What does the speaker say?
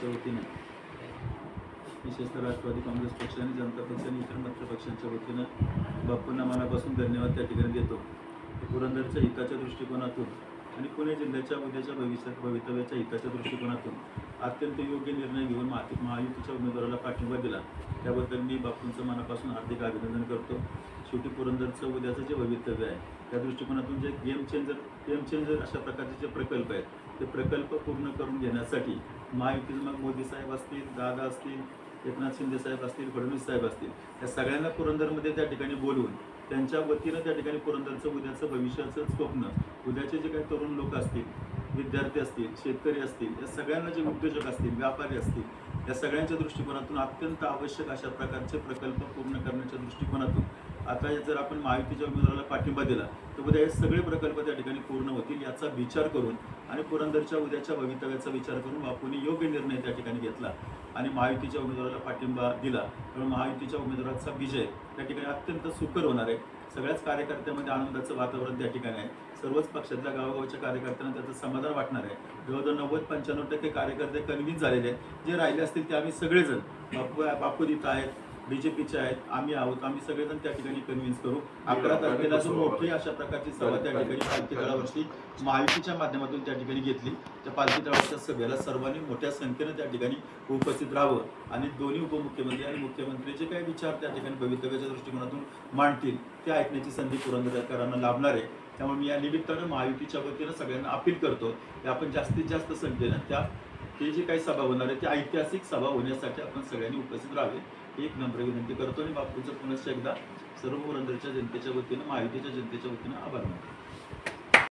पक्षाच्या वतीने, विशेषतः राष्ट्रवादी काँग्रेस पक्ष आणि जनता पक्ष आणि इतर मित्र पक्षांच्या वतीनं बापूंना मनापासून धन्यवाद त्या ठिकाणी देतो. पुरंदरच्या हिताच्या दृष्टिकोनातून आणि पुणे जिल्ह्याच्या उद्याच्या भवितव्याच्या हिताच्या दृष्टिकोनातून अत्यंत योग्य निर्णय घेऊन महायुतीच्या उमेदवाराला पाठिंबा दिला, त्याबद्दल मी बापूंचं मनापासून हार्दिक अभिनंदन करतो. शेवटी पुरंदरचं उद्याचं जे भवितव्य आहे त्या दृष्टिकोनातून जे गेम चेंजर अशा प्रकारचे जे प्रकल्प आहेत ते प्रकल्प पूर्ण करून घेण्यासाठी महायुतीचे मग मोदी साहेब असतील, दादा असतील, एकनाथ शिंदे साहेब असतील, फडणवीस साहेब असतील, या सगळ्यांना पुरंदरमध्ये त्या ठिकाणी बोलवून त्यांच्या वतीनं त्या ठिकाणी पुरंदरचं उद्याचं भविष्याचं स्वप्न, उद्याचे जे काही तरुण लोक असतील, विद्यार्थी असतील, शेतकरी असतील, या सगळ्यांना जे उद्योजक असतील, व्यापारी असतील, या सगळ्यांच्या दृष्टिकोनातून अत्यंत आवश्यक अशा प्रकारचे प्रकल्प पूर्ण करण्याच्या दृष्टिकोनातून आता जर आपण महायुतीच्या उमेदवाराला पाठिंबा दिला तर उद्या हे सगळे प्रकल्प त्या ठिकाणी पूर्ण होतील याचा विचार करून आणि पुरंदरच्या उद्याच्या भवितव्याचा विचार करून बापूंनी योग्य निर्णय त्या ठिकाणी घेतला आणि महायुतीच्या उमेदवाराला पाठिंबा दिला. त्यामुळे महायुतीच्या उमेदवाराचा विजय त्या ठिकाणी अत्यंत सुकर होणार आहे. सगळ्याच कार्यकर्त्यामध्ये आनंदाचं वातावरण त्या ठिकाणी आहे. सर्वच पक्षातल्या गावागावच्या कार्यकर्त्यांना त्याचं समाधान वाटणार आहे. जवळजवळ 90-95% कार्यकर्ते कन्व्हिन्स झालेले आहेत. जे राहिले असतील ते आम्ही सगळेजण बापू इथं आहेत, बीजेपीचे आहेत, आम्ही आहोत, आम्ही सगळेजण त्या ठिकाणी कन्व्हिन्स करू. 11 तारखेला जो मोठी अशा प्रकारची सभा त्या ठिकाणी पालखी तळावरती महायुतीच्या माध्यमातून त्या ठिकाणी घेतली. त्या पालखी तळावरच्या सभेला सर्वांनी मोठ्या संख्येनं त्या ठिकाणी उपस्थित राहावं आणि दोन्ही उपमुख्यमंत्री आणि मुख्यमंत्री जे काही विचार त्या ठिकाणी भवितव्याच्या दृष्टिकोनातून मांडतील ते ऐकण्याची संधी पुरंदरकरांना लाभणार आहे. त्यामुळे मी या निमित्तानं महायुतीच्या वतीनं सगळ्यांना अपील करतो की आपण जास्तीत जास्त संख्येनं ते जे काही सभा होणार आहे त्या ऐतिहासिक सभा होण्यासाठी आपण सगळ्यांनी उपस्थित राहावे एक नम्र विनंती करतो आणि बापूंचं पुनश्च एकदा सर्व पुरंदरच्या जनतेच्या वतीनं, महायुतीच्या जनतेच्या वतीनं आभार मानतो.